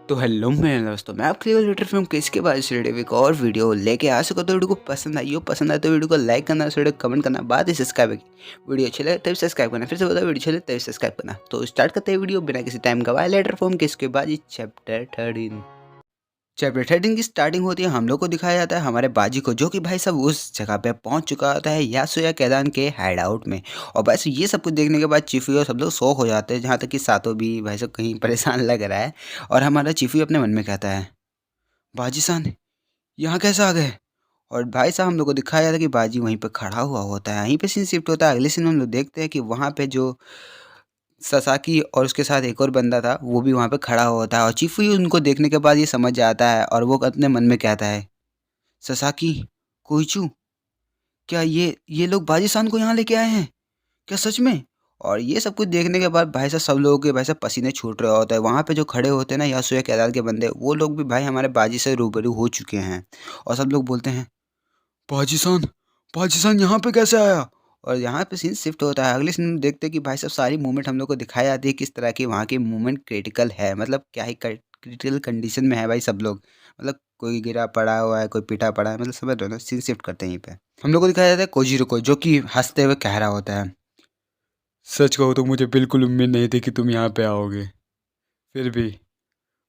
तो हेलो मेरे दोस्तों, मैं आपके लिए लेटर फिल्म किसके बाद से रेडी एक और वीडियो लेके आ सको। तो वीडियो को पसंद आई हो, पसंद आए तो वीडियो को लाइक करना, वीडियो कमेंट करना, बाद ही सब्सक्राइब की वीडियो अच्छी लगे तभी सब्सक्राइब करना। फिर से बता, वीडियो अच्छी लगे तभी सब्सक्राइब करना। तो स्टार्ट करते हैं वीडियो बिना किसी टाइम गवाए। लेटर फिल्म किसके बाद चैप्टर 13। चैप्टर 13 की स्टार्टिंग होती है, हम लोग को दिखाया जाता है हमारे बाजी को, जो कि भाई साहब उस जगह पे पहुंच चुका होता है यासुया कैदान के हाइड आउट में। और बस ये सब कुछ देखने के बाद चिफी और सब लोग शौक हो जाते हैं, जहाँ तक कि सातो भी भाई साहब कहीं परेशान लग रहा है। और हमारा चिफी अपने मन में कहता है, बाजी सान यहाँ कैसे आ गए। और भाई साहब हम लोग को दिखाया जाता है कि बाजी वहीं पे खड़ा हुआ होता है। यहीं पे सीन शिफ्ट होता है, अगले सीन में हम लोग देखते हैं कि वहाँ पे जो ससाकी और उसके साथ एक और बंदा था, वो भी वहाँ पे खड़ा हुआ होता है। और चिफी उनको देखने के बाद ये समझ जाता है और वो अपने मन में कहता है, ससाकी, कोइचू, क्या ये लोग बाजी-सान को यहाँ लेके आए हैं? क्या सच में? और ये सब कुछ देखने के बाद भाई साहब सब लोगों के भाई साहब पसीने छूट रहे होते हैं। वहाँ पे जो खड़े होते हैं ना यासुया केदार के बंदे, वो लोग भी भाई हमारे बाजी से रूबरू हो चुके हैं। और सब लोग बोलते हैं, बाजी-सान, बाजी-सान यहाँ पे कैसे आया? और यहाँ पे सीन शिफ्ट होता है। अगले सीन में देखते हैं कि भाई साहब सारी मूवमेंट हम लोग को दिखाई जाती है, किस तरह की वहाँ की मूवमेंट क्रिटिकल है। मतलब क्या ही क्रिटिकल कंडीशन में है भाई सब लोग। मतलब कोई गिरा पड़ा हुआ है, कोई पिटा पड़ा है, मतलब समझ रहे हो ना। सीन शिफ्ट करते हैं यहीं पे। हम लोग को दिखाया जाता है कोजीरो को, जो कि हंसते हुए कह रहा होता है, सच कहो तो मुझे बिल्कुल उम्मीद नहीं थी कि तुम यहाँ पे आओगे। फिर भी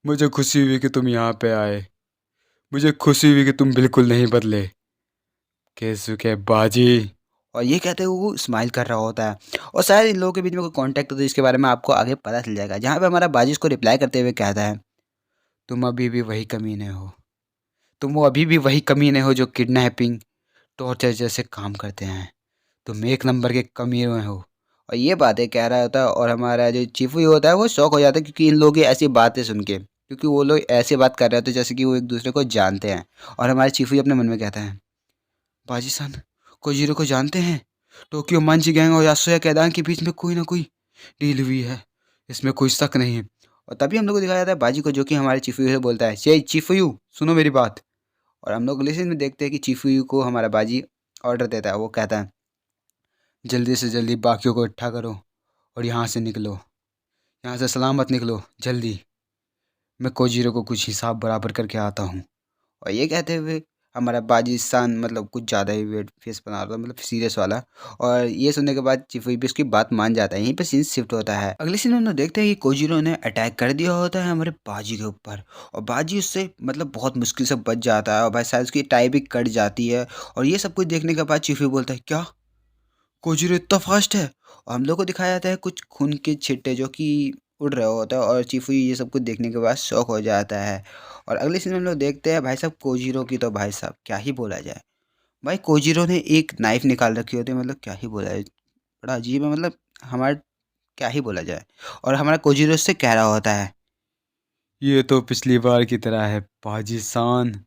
मुझे खुशी हुई कि तुम यहाँ पे आए। मुझे खुशी हुई कि तुम बिल्कुल नहीं बदले केसुके बाजी। और ये कहते हुए वो स्माइल कर रहा होता है। और शायद इन लोगों के बीच में कोई कांटेक्ट होता है, इसके बारे में आपको आगे पता चल जाएगा। जहाँ पे हमारा बाजी इसको रिप्लाई करते हुए कहता है, तुम अभी भी वही कमीने हो। तुम वो अभी भी वही कमीने हो जो किडनैपिंग, टॉर्चर जैसे काम करते हैं। तुम एक नंबर के कमीने हो। और ये बातें कह रहा होता है और हमारा जो चीफू होता है वो शौक हो जाता है, क्योंकि इन लोगों की ऐसी बातें सुन के, क्योंकि वो लोग ऐसे बात कर रहे होते हैं जैसे कि वो एक दूसरे को जानते हैं। और हमारे चीफू अपने मन में कहता है, बाजी सान, कोजीरो को जानते हैं। टोक्यो मंची गैंग और यासुया कैदान के बीच में कोई ना कोई डील हुई है, इसमें कोई शक नहीं है। और तभी हम लोग को दिखाया जाता है बाजी को, जो कि हमारे चीफू से बोलता है, ये चीफू सुनो मेरी बात। और हम लोग लिसन में देखते हैं कि चीफू को हमारा बाजी ऑर्डर देता है। वो कहता है, जल्दी से जल्दी बाकियों को इकट्ठा करो और यहाँ से निकलो, यहाँ से सलामत निकलो जल्दी। मैं कोजीरो को कुछ हिसाब बराबर करके आता हूँ। और ये कहते हुए हमारा बाजीस्तान मतलब कुछ ज़्यादा ही वेट फेस बना रहा था, मतलब सीरियस वाला। और ये सुनने के बाद चिफुई भी उसकी बात मान जाता है। यहीं पे सीन शिफ्ट होता है। अगले सीन में हम लोग देखते हैं कि कोजीरो ने अटैक कर दिया होता है हमारे बाजी के ऊपर। और बाजी उससे मतलब बहुत मुश्किल से बच जाता है, और भाई शायद उसकी टाई भी कट जाती है। और ये सब कुछ देखने के बाद चिफुई बोलता है, क्या कोजीरो इतना फास्ट है। और हम लोग को दिखाया जाता है कुछ खून के छिट्टे जो कि उड़ रहा होता है। और चिफुई ये सब कुछ देखने के बाद शौक हो जाता है। और अगले सीन में हम लोग देखते हैं भाई साहब कोजीरो की, तो भाई साहब क्या ही बोला जाए। भाई कोजीरो ने एक नाइफ निकाल रखी होती है, मतलब क्या ही बोला जाए, बड़ा अजीब है। मतलब हमारा क्या ही बोला जाए। और हमारा कोजीरो से कह रहा होता है, ये तो पिछली बार की तरह है पाजी सान।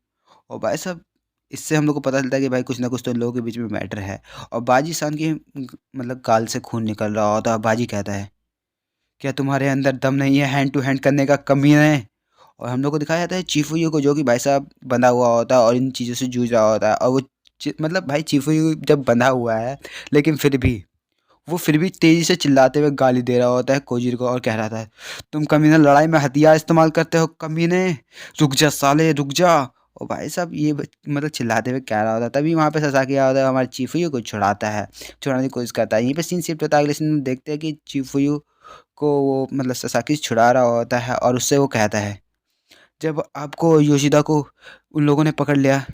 और भाई साहब इससे हम लोग को पता चलता है कि भाई कुछ ना कुछ तो इन लोगों के बीच में मैटर है। और बाजी सान की मतलब गाल से खून निकल रहा होता है। बाजी कहता है, क्या तुम्हारे अंदर दम नहीं है हैंड टू हैंड करने का, कमी है। और हम लोग को दिखाया जाता है चीफुयू को, जो कि भाई साहब बंधा हुआ होता है और इन चीज़ों से जूझ रहा होता है। और वो मतलब भाई चीफुयू जब बंधा हुआ है, लेकिन फिर भी तेज़ी से चिल्लाते हुए गाली दे रहा होता है कोजीर को। और कह रहा था, तुम कमीने लड़ाई में हथियार इस्तेमाल करते हो कमीने, रुक जा साले रुक जा। और भाई साहब ये मतलब चिल्लाते हुए कह रहा होता है। तभी वहाँ पे ससाकी आता है, हमारे चीफुयू को छुड़ाता है, छुड़ाने की कोशिश करता है। यहीं पे सीन शिफ्ट होता है। अगले सीन में देखते हैं कि चीफुयू को वो मतलब ससाकी छुड़ा रहा होता है। और उससे वो कहता है, जब आपको योशिदा को उन लोगों ने पकड़ लिया,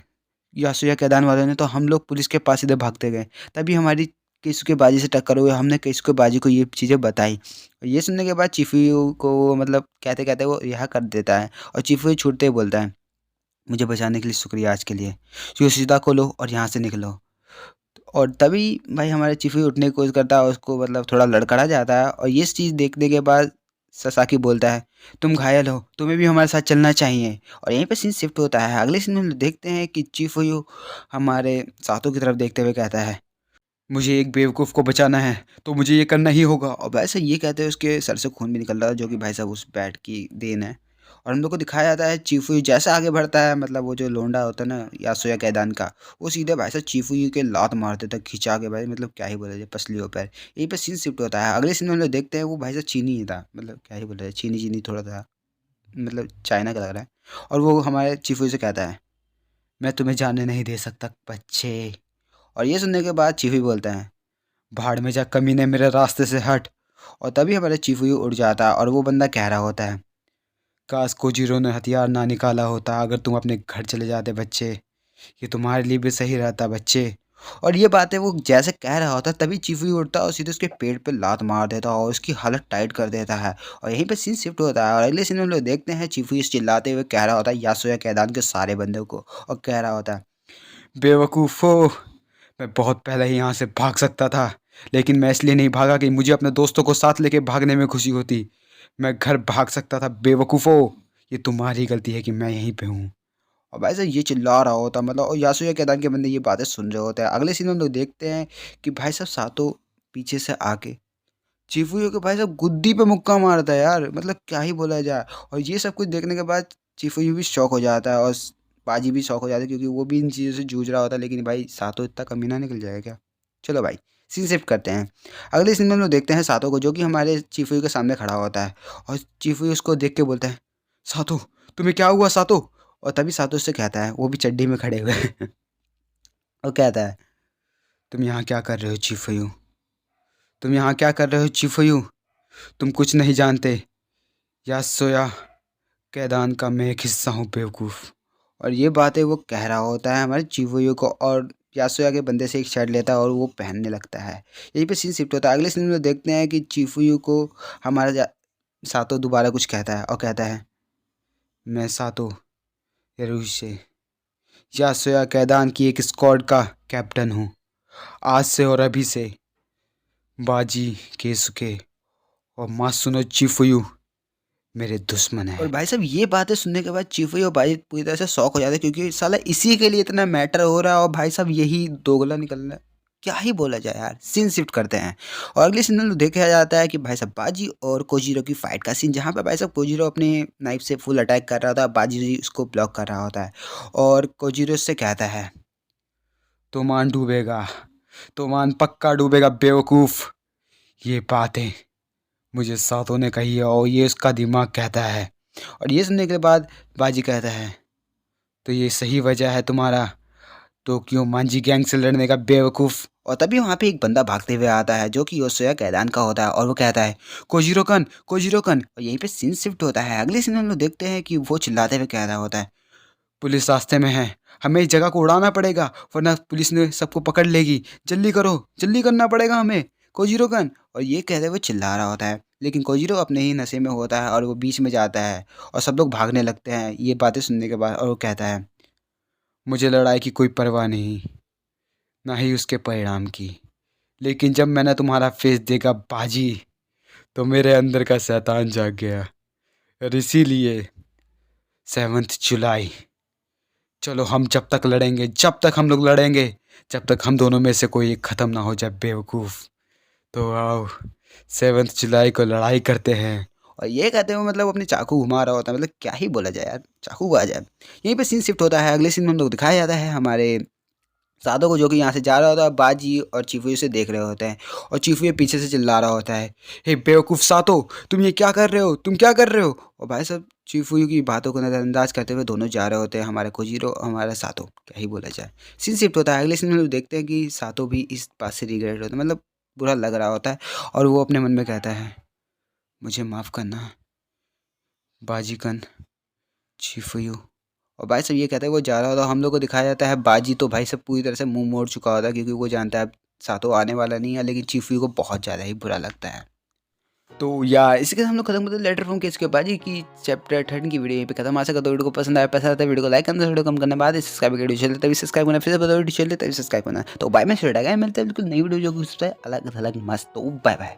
यासुया कैदान वालों ने, तो हम लोग पुलिस के पास सीधे भागते गए। तभी हमारी केसुके बाजी से टक्कर हुई, हमने केसुके बाजी को ये चीज़ें बताई। और ये सुनने के बाद चिफुयू को वो मतलब कहते कहते वो यह कर देता है। और चिफुयू छूटते ही बोलता है, मुझे बचाने के लिए शुक्रिया आज के लिए, योशिदा को लो और यहाँ से निकलो। और तभी भाई हमारे चिफुयू उठने की कोशिश करता है, उसको मतलब थोड़ा लड़खड़ा जाता है। और ये चीज़ देखने के बाद ससाकी बोलता है, तुम घायल हो, तुम्हें भी हमारे साथ चलना चाहिए। और यहीं पे सीन शिफ्ट होता है। अगले सीन में हम देखते हैं कि चिफुयू हमारे सातों की तरफ देखते हुए कहता है, मुझे एक बेवकूफ़ को बचाना है तो मुझे ये करना ही होगा। और वैसे ये कहते हैं उसके सर से खून भी निकल रहा है, जो कि भाई साहब उस बैट की देन है। और हम लोग को दिखाया जाता है चीफू जैसा आगे बढ़ता है, मतलब वो जो लोंडा होता है ना यासोया कैदान का, वो सीधे भाई साहब चीफू के लात मारते तक खिंचा के, भाई मतलब क्या ही बोला जाए, पसलियों पैर। यहीं पर सीन शिफ्ट होता है। अगले सीन में हम लोग देखते हैं वो भाई साहब चीनी ही था, मतलब क्या ही बोला जाए, चीनी चीनी थोड़ा था। मतलब चाइना का लग रहा है। और वो हमारे चीफू से कहता है, मैं तुम्हें जाने नहीं दे सकता बच्चे। और ये सुनने के बाद चीफू बोलता है, भाड़ में जा कमीने, मेरे रास्ते से हट। और तभी हमारे चीफू उड़ जाता है और वो बंदा कह रहा होता है, काश कोजीरो ने हथियार ना निकाला होता, अगर तुम अपने घर चले जाते बच्चे, ये तुम्हारे लिए भी सही रहता बच्चे। और ये बातें वो जैसे कह रहा होता तभी चीफू उड़ता और सीधे उसके पेट पे लात मार देता और उसकी हालत टाइट कर देता है। और यहीं पे सीन शिफ्ट होता है और अगले सीन में हम लोग देखते हैं चीफू इस चिल्लाते हुए कह रहा होता है यासोया कैदान के सारे बंदों को, और कह रहा होता है, बेवकूफ़ो, मैं बहुत पहले ही यहाँ से भाग सकता था, लेकिन मैं इसलिए नहीं भागा कि मुझे अपने दोस्तों को साथ लेके भागने में खुशी होती। मैं घर भाग सकता था बेवकूफ़ो, ये तुम्हारी गलती है कि मैं यहीं पे हूँ। और भाई साहब ये चिल्ला रहा होता मतलब, और यासुया कैदान के बंदे ये बातें सुन रहे होते हैं। अगले सीन में हम लोग देखते हैं कि भाई साहब सातो पीछे से आके चीफू के भाई साहब गुद्दी पे मुक्का मारता है यार, मतलब क्या ही बोला जाए। और ये सब कुछ देखने के बाद चीफू भी शौक हो जाता है और बाजी भी शौक हो जाता है, क्योंकि वो भी इन चीज़ों से जूझ रहा होता है। लेकिन भाई सातो इतना कमीना निकल जाएगा क्या। चलो भाई सीन शिफ्ट करते हैं। अगले सीन में हम लोग देखते हैं सातो को, जो कि हमारे चीफू के सामने खड़ा होता है। और चीफू उसको देख के बोलता है, सातो तुम्हें क्या हुआ सातो। और तभी सातो उससे कहता है, वो भी चड्डी में खड़े हुए और कहता है, तुम यहाँ क्या कर रहे हो चीफू, तुम यहाँ क्या कर रहे हो चीफू, तुम कुछ नहीं जानते, यासोया कैदान का मैं एक हिस्सा हूँ बेवकूफ़। और ये बातें वो कह रहा होता है हमारे चीफू को, और यासोया के बंदे से एक शर्ट लेता है और वो पहनने लगता है। यहीं पे सीन शिफ्ट होता है। अगले सीन में देखते हैं कि चीफू को हमारा सातो दोबारा कुछ कहता है और कहता है, मैं सातो यरूशे यासोया कैदान की एक स्क्वाड का कैप्टन हूँ। आज से और अभी से बाजी केसुके और मासुनो चिफुयू मेरे दुश्मन है। और भाई साहब ये बातें सुनने के बाद चिफुयू और भाई पूरी तरह से शौक हो जाते हैं, क्योंकि साला इसी के लिए इतना मैटर हो रहा है और भाई साहब यही दोगला निकल रहा है। क्या ही बोला जाए यार। सीन शिफ्ट करते हैं और अगले सीन में देखा जाता है कि भाई साहब बाजी और कोजीरो की फाइट का सीन, जहाँ पे भाई साहब कोजीरो अपने नाइफ से फुल अटैक कर रहा था, बाजी उसको ब्लॉक कर रहा होता है। और कोजीरो से कहता है, तोमान डूबेगा, तोमान पक्का डूबेगा बेवकूफ़। ये बातें मुझे सातों ने कही है और ये उसका दिमाग कहता है। और ये सुनने के बाद बाजी कहता है, तो ये सही वजह है तुम्हारा टोक्यो मांजी गैंग से लड़ने का बेवकूफ़। और तभी वहाँ पे एक बंदा भागते हुए आता है, जो कि योसोया कैदान का होता है, और वो कहता है, कोजीरो कन, कोजीरो कन। और यहीं पे सीन शिफ्ट होता है। अगले सीन में हम लोग देखते हैं कि वो चिल्लाते हुए कह रहा होता है, पुलिस रास्ते में है, हमें इस जगह को उड़ाना पड़ेगा वरना पुलिस ने सबको पकड़ लेगी, जल्दी करो, जल्दी करना पड़ेगा हमें कोजीरो कन। और ये कहते हुए चिल्ला रहा होता है, लेकिन कोजीरो अपने ही नशे में होता है और वो बीच में जाता है और सब लोग भागने लगते हैं ये बातें सुनने के बाद। और वो कहता है, मुझे लड़ाई की कोई परवाह नहीं, ना ही उसके परिणाम की, लेकिन जब मैंने तुम्हारा फेस देखा बाजी, तो मेरे अंदर का शैतान जाग गया। और इसीलिए 7 जुलाई, चलो हम जब तक लड़ेंगे, जब तक हम लोग लड़ेंगे, जब तक हम दोनों में से कोई एक ख़त्म ना हो जाए बेवकूफ़। तो आओ 7 जुलाई को लड़ाई करते हैं। और ये कहते हुए मतलब अपने चाकू घुमा रहा होता है, मतलब क्या ही बोला जाए यार, चाकू आ जाए। यहीं पे सीन शिफ्ट होता है। अगले सीन में हम लोग दिखाया जाता है हमारे सादो को, जो कि यहाँ से जा रहा होता है, बाजी और चीफू से देख रहे होते हैं। और चीफू पीछे से चिल्ला रहा होता है, हे बेवकूफ़ सातो, तुम ये क्या कर रहे हो, तुम क्या कर रहे हो। और भाई साहब चीफू की बातों को नज़रअंदाज करते हुए दोनों जा रहे होते हैं, हमारे कोजीरो और हमारा सातो, क्या ही बोला जाए। सीन शिफ्ट होता है। अगले सीन में लोग देखते हैं कि सातो भी इस बात से रिग्रेट होता है, मतलब बुरा लग रहा होता है। और वो अपने मन में कहता है, मुझे माफ़ करना बाजीकन चिफुयू। और भाई साहब ये कहता है वो जा रहा होता है, हम लोग को दिखाया जाता है बाजी तो भाई साहब पूरी तरह से मुंह मोड़ चुका होता है, क्योंकि वो जानता है सातो आने वाला नहीं है, लेकिन चिफुयू को बहुत ज़्यादा ही बुरा लगता है। तो या इसी के साथ हम लोग खत्म करते हैं लेटर फ्रॉम केस के बाजी की चैप्टर 13 की वीडियो यहीं पे खत्म। आशा करता हूँ वीडियो को पसंद आया, पसंद आता है वीडियो को लाइक करना, वीडियो कम करने बाद सब्सक्राइब कर वीडियो चलते तभी सब्सक्राइब करना, फिर से बताओ वीडियो चलते तभी सब्सक्राइब करना। तो बाय, मैं मिलते हैं बिल्कुल नई वीडियो जो कि अलग अलग मस्त। तो बाय बाय।